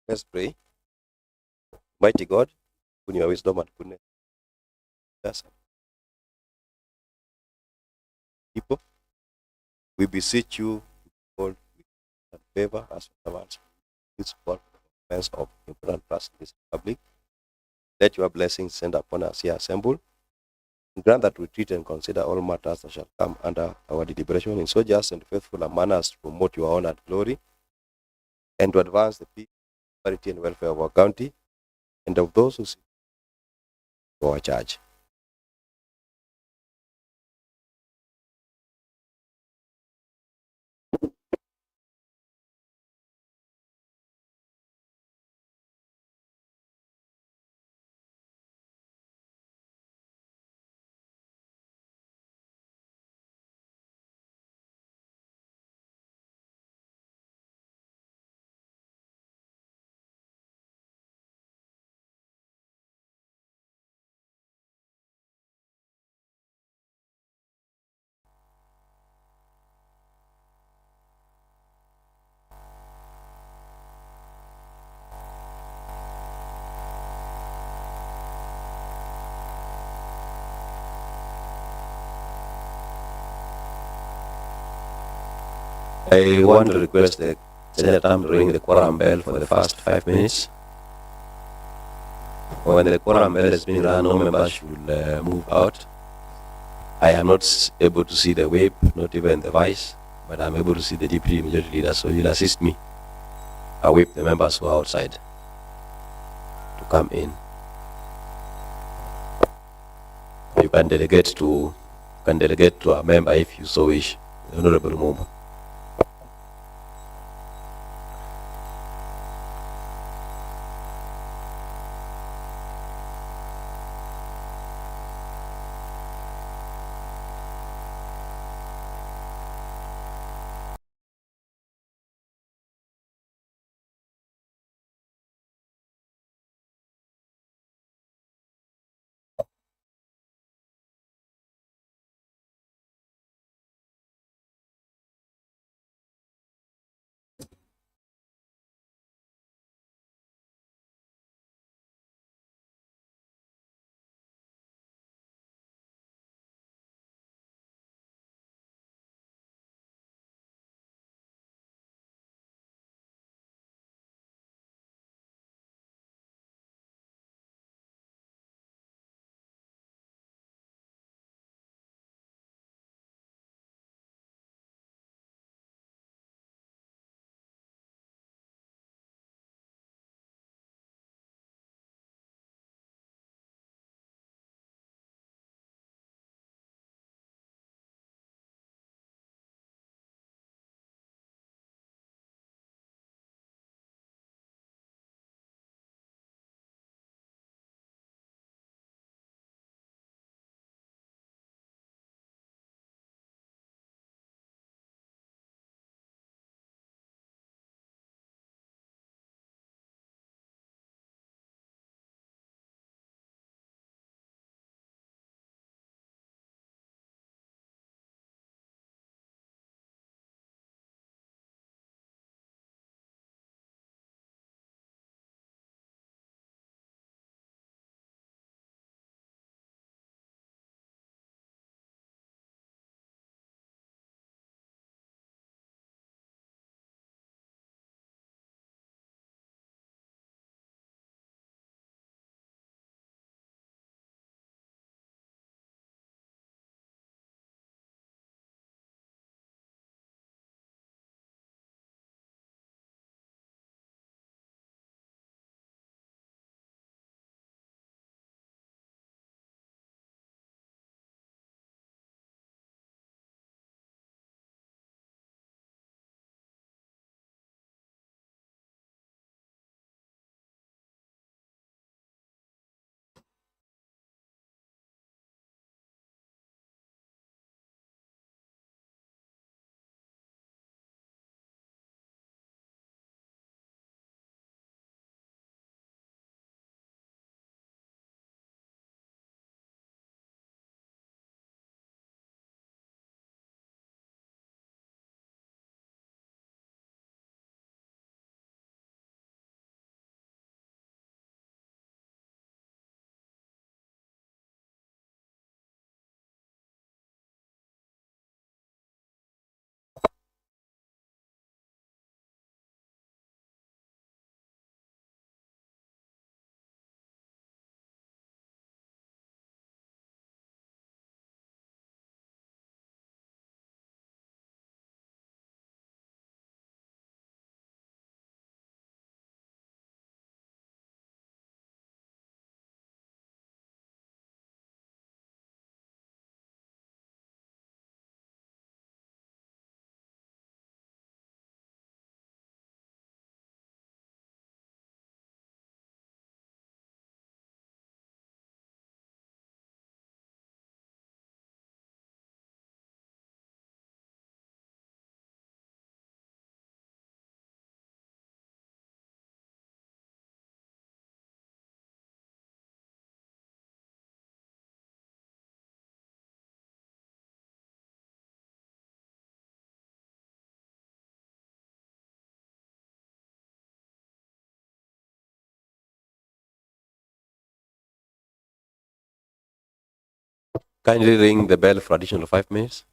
Let's pray. Mighty God, in your wisdom and goodness, us people, we beseech you, Lord, and favor as servants. This God, offense of important trust in this public. Let your blessings send upon us here assembled. Grant that we treat and consider all matters that shall come under our deliberation in so just and faithful a manner as to promote your honor and glory, and to advance the peace, prosperity, and welfare of our county, and of those who seek for our church. I want to request the Senator to ring the quorum bell for the first 5 minutes. When the quorum bell has been run, no members should move out. I am not able to see the whip, not even the vice, but I'm able to see the deputy majority leader, so you'll assist me. I whip the members who are outside to come in. You can delegate to a member if you so wish. Honorable Mumba. Kindly ring the bell for additional 5 minutes.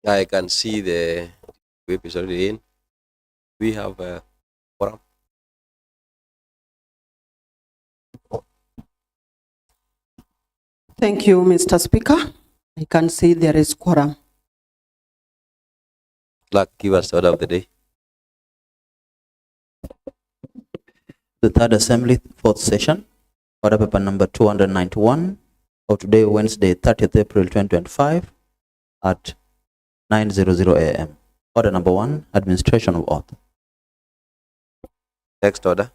I can see the whip is already in. We have a quorum. Thank you, Mr. Speaker. I can see there is quorum. Clerk, give us the order of the day. The third assembly, fourth session, order paper number 291 of today, Wednesday, 30th April 2025 at 9:00 a.m. Order number 1, administration of oath. Next order.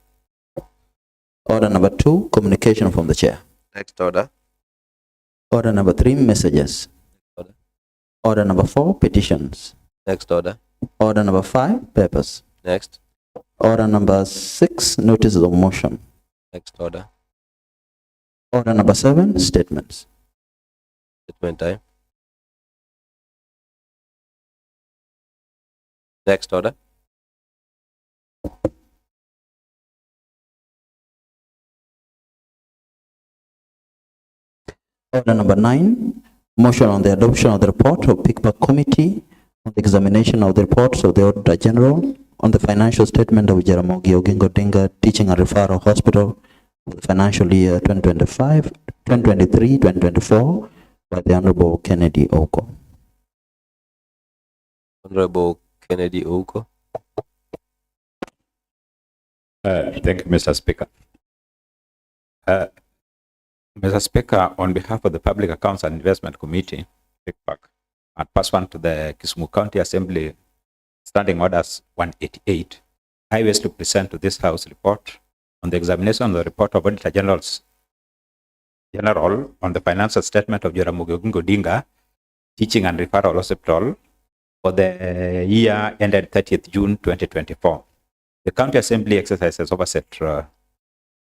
Order number 2, communication from the chair. Next order. Order number 3, messages. Order. Order number 4, petitions. Next order. Order number 5, papers. Next. Order number 6, notices of motion. Next order. Order number 7, statements. Statement time. Next order. Order number 9, motion on the adoption of the report of PICPAC committee on the examination of the reports of the Auditor General on the financial statement of Jaramogi Oginga Odinga Teaching and Referral Hospital for the financial year 2023-2024 by the Honorable Kennedy Oko. Honorable Kennedy Oko. Thank you, Mr. Speaker. Mr. Speaker, on behalf of the Public Accounts and Investment Committee, PICPAC, and pursuant to the Kisumu County Assembly Standing Orders 188, I wish to present to this House report on the examination of the report of Auditor General on the financial statement of Jaramogi Oginga Odinga Teaching and Referral Hospital for the year ended 30th June 2024. The County Assembly exercises oversight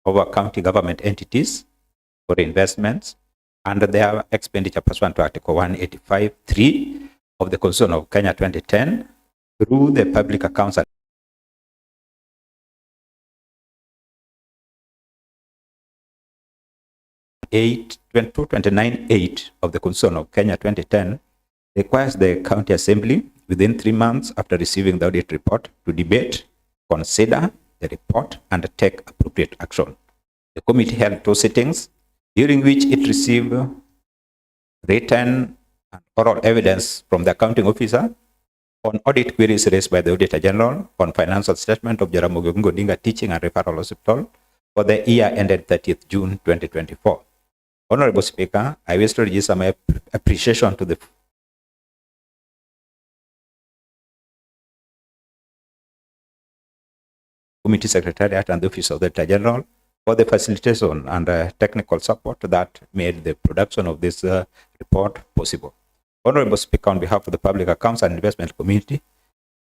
over county government entities for investments and their expenditure pursuant to Article 185(3) of the Constitution of Kenya 2010 through the Public Accounts and 29(8) of the Constitution of Kenya 2010 requires the County Assembly within 3 months after receiving the audit report to debate, consider the report and take appropriate action. The committee held 2 sittings during which it received written and oral evidence from the accounting officer on audit queries raised by the Auditor General on financial statement of Jaramogi Oginga Odinga Teaching and Referral Hospital for the year ended 30th June 2024. Honorable Speaker, I wish to register my appreciation to the Committee Secretariat and the Office of the Auditor General for the facilitation and technical support that made the production of this report possible. Honorable Speaker, on behalf of the Public Accounts and Investment Committee,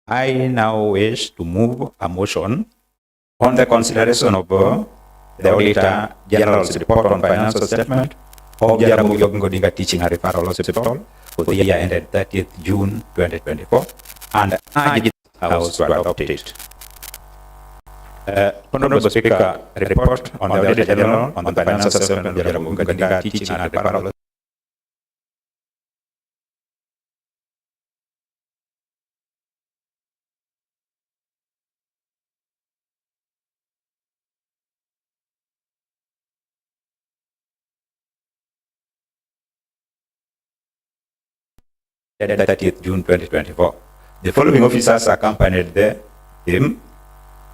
I now wish to move a motion on the consideration of the Auditor General's report on financial statement of Jaramogi Oginga Odinga Teaching and Referral Hospital for the year ended 30th June 2024 and urge the House to adopt it. Honorable Speaker, report on the Auditor General on the financial statement of Jaramogi Oginga Odinga Teaching and Referral ended 30th June 2024. The following officers accompanied him.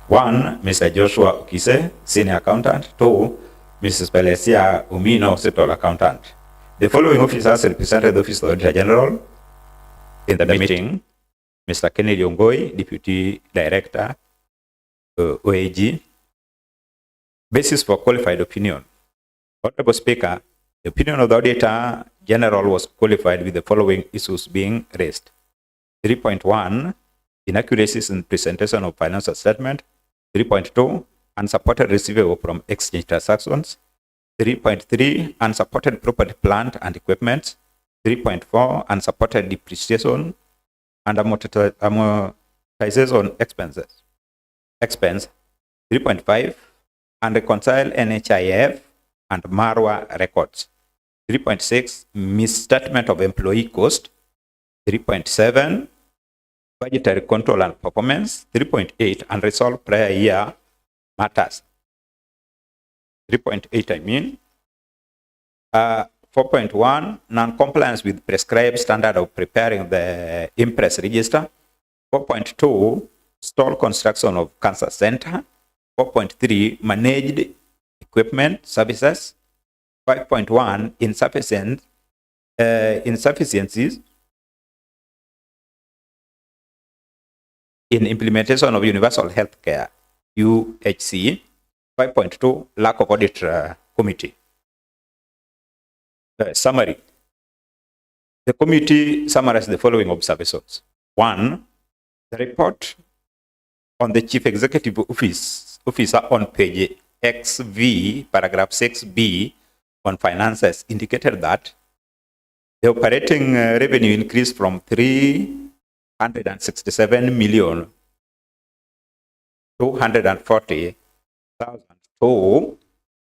1, Mr. Joshua Okise, Senior Accountant. 2, Mrs. Pelesia Umino, Sector Accountant. The following officers represented the Office of the Auditor General in the meeting. Mr. Kennedy Ongoi, Deputy Director, OAG. Basis for qualified opinion. Honorable Speaker, the opinion of the Auditor General was qualified with the following issues being raised. 3.1, inaccuracies in presentation of financial statement. 3.2, unsupported receivable from exchange transactions. 3.3, unsupported property, plant and equipment. 3.4, unsupported depreciation and amortization expenses. Expense. 3.5, unreconciled NHIF and Marwa records. 3.6, misstatement of employee cost. 3.7, budgetary control and performance. 3.8, unresolved prior year matters. 3.8, 4.1, non-compliance with prescribed standard of preparing the impress register. 4.2, stall construction of cancer center. 4.3, managed equipment services. 5.1, insufficiencies in implementation of universal health care, UHC. 5.2, lack of audit committee. Summary. The committee summarized the following observations. 1, the report on the Chief Executive Officer on page XV, paragraph 6B on finances indicated that the operating revenue increased from 367 million 240,000 to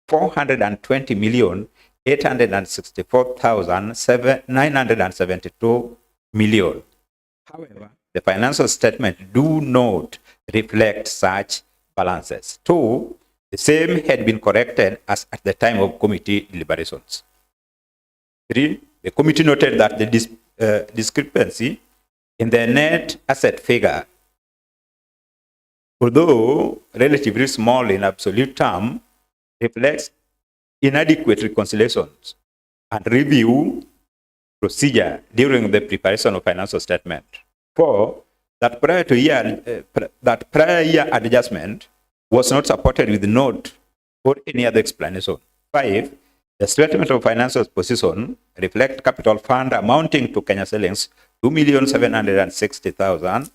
420 million 864,972 million. However, the financial statement do not reflect such balances. 2, the same had been corrected as at the time of committee deliberations. 3, the committee noted that the discrepancy in the net asset figure although relatively small in absolute term, reflects inadequate reconciliations and review procedure during the preparation of financial statement. 4, that prior year adjustment was not supported with note or any other explanation. 5, the statement of financial position reflect capital fund amounting to Kenya shillings 2,760,000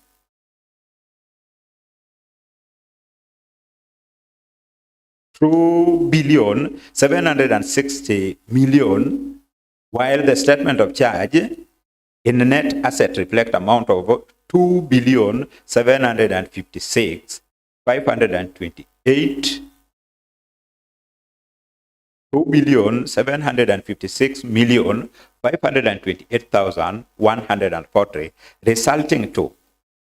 2,760,000,000, while the statement of charge in net asset reflect amount of 2,756,528 2,756,528,140, resulting to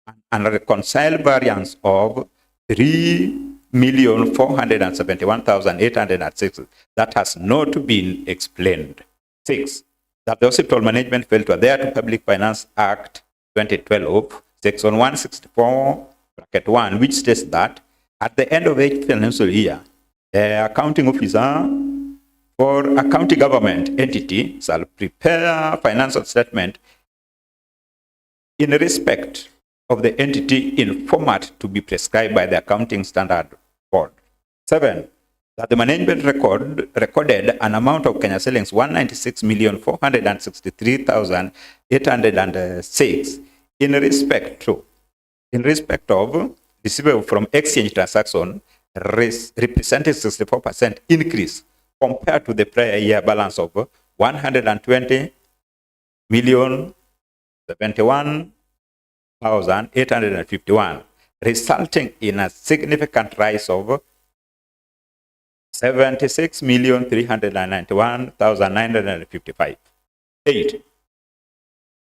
an unreconciled variance of 3,471,806 that has not been explained. 6, that the hospital management failed to adhere to Public Finance Act 2012, Section 164, bracket 1, which states that at the end of each financial year, the accounting officer for a county government entity shall prepare financial statement in respect of the entity in format to be prescribed by the Accounting Standard Board. 7, that the management recorded an amount of Kenya shillings 196,463,806 in respect of receivable from exchange transaction, representing 64% increase compared to the prior year balance of 120,071,851, resulting in a significant rise of 76,391,955. 8,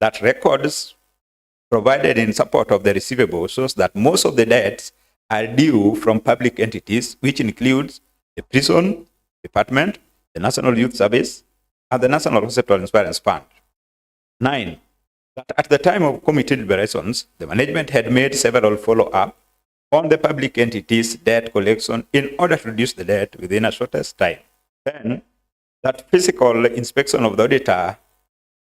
that records provided in support of the receivable shows that most of the debts are due from public entities, which includes the prison department, the National Youth Service, and the National Hospital Insurance Fund. 9, that at the time of committee deliberations, the management had made several follow-up on the public entities' debt collection in order to reduce the debt within a shortest time. 10, that physical inspection of the auditor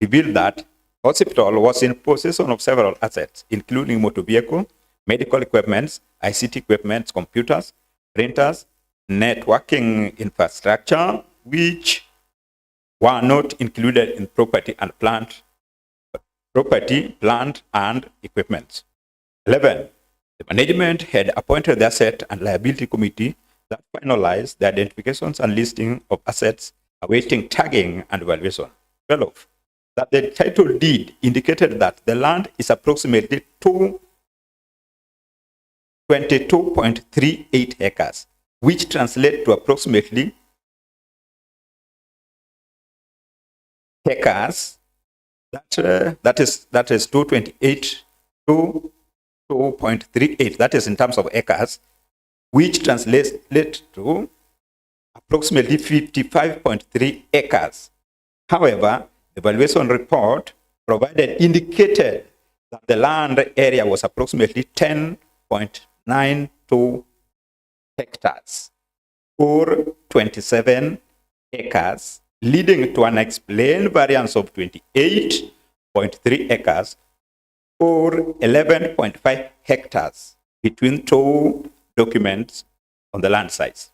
revealed that hospital was in possession of several assets, including motor vehicle, medical equipment, ICT equipment, computers, printers, networking infrastructure, which were not included in property, plant, and equipment. 11, the management had appointed the Asset and Liability Committee that finalized the identifications and listing of assets awaiting tagging and valuation. 12, that the title deed indicated that the land is approximately 22.38 acres, which translate to approximately acres. That is 228 to 2.38. That is in terms of acres, which translates to approximately 55.3 acres. However, the valuation report provided indicated that the land area was approximately 10.92 hectares or 27 acres, leading to an explained variance of 28.3 acres or 11.5 hectares between two documents on the land size.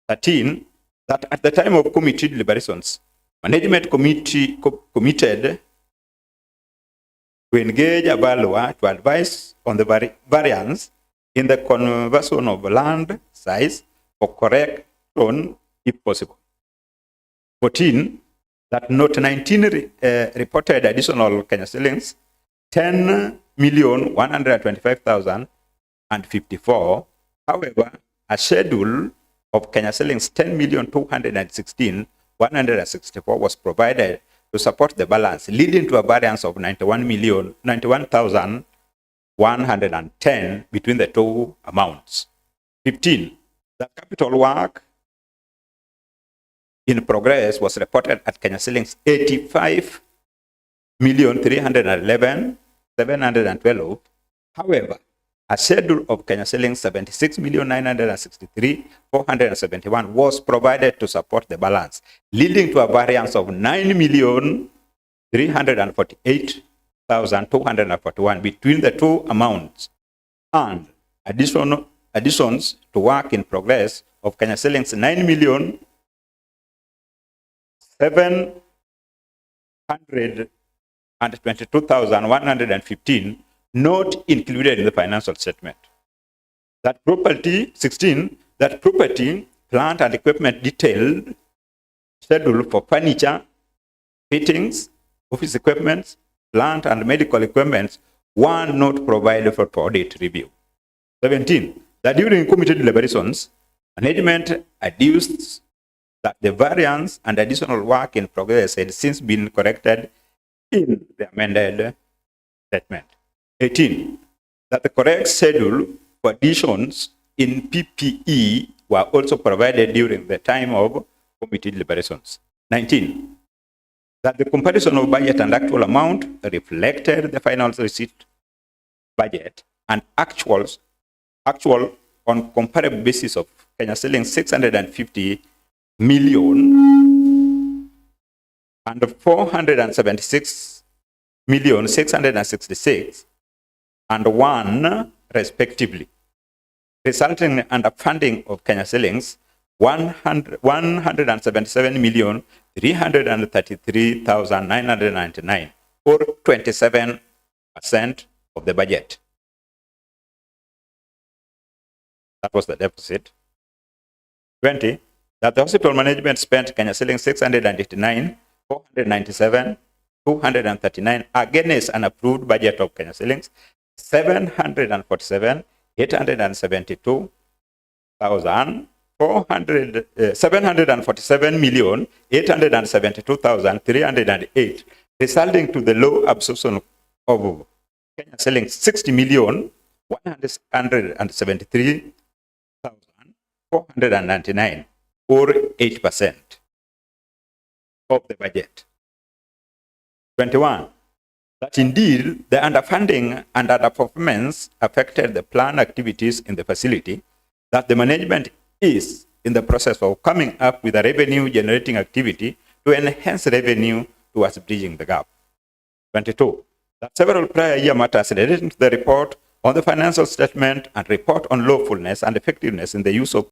13, that at the time of committee deliberations, management committee committed to engage a valuer to advise on the variance in the conversion of land size for correction if possible. 14, that note 19 reported additional Kenya shillings 10,125,054. However, a schedule of Kenya shillings 10,216,164 was provided to support the balance, leading to a variance of 91,091,110 between the two amounts. 15, the capital work in progress was reported at Kenya shillings 85,311,712. However, a schedule of Kenya shillings 76,963,471 was provided to support the balance, leading to a variance of 9,348,241 between the two amounts, and additions to work in progress of Kenya shillings 9,722,115 not included in the financial statement. That property, 16, that property, plant and equipment detailed schedule for furniture, fittings, office equipment, plant and medical equipment were not provided for audit review. 17, that during committee deliberations, management adduced that the variance and additional work in progress had since been corrected in the amended statement. 18, that the correct schedule for additions in PPE were also provided during the time of committee deliberations. 19, that the comparison of budget and actual amount reflected the final receipt budget and actual on comparable basis of Kenya shillings 650 million and 476,666 and 1 respectively, resulting in underfunding of Kenya shillings 177,333,999 or 27% of the budget. That was the deficit. 20, that the hospital management spent Kenya shillings 699,497,239 against an approved budget of Kenya shillings 747,872,308, resulting to the low absorption of Kenya shillings 60,173,499 or 8% of the budget. 21, that indeed the underfunding and underperformance affected the planned activities in the facility, that the management is in the process of coming up with a revenue generating activity to enhance revenue towards bridging the gap. 22, that several prior year matters relating to the report on the financial statement and report on lawfulness and effectiveness in the use of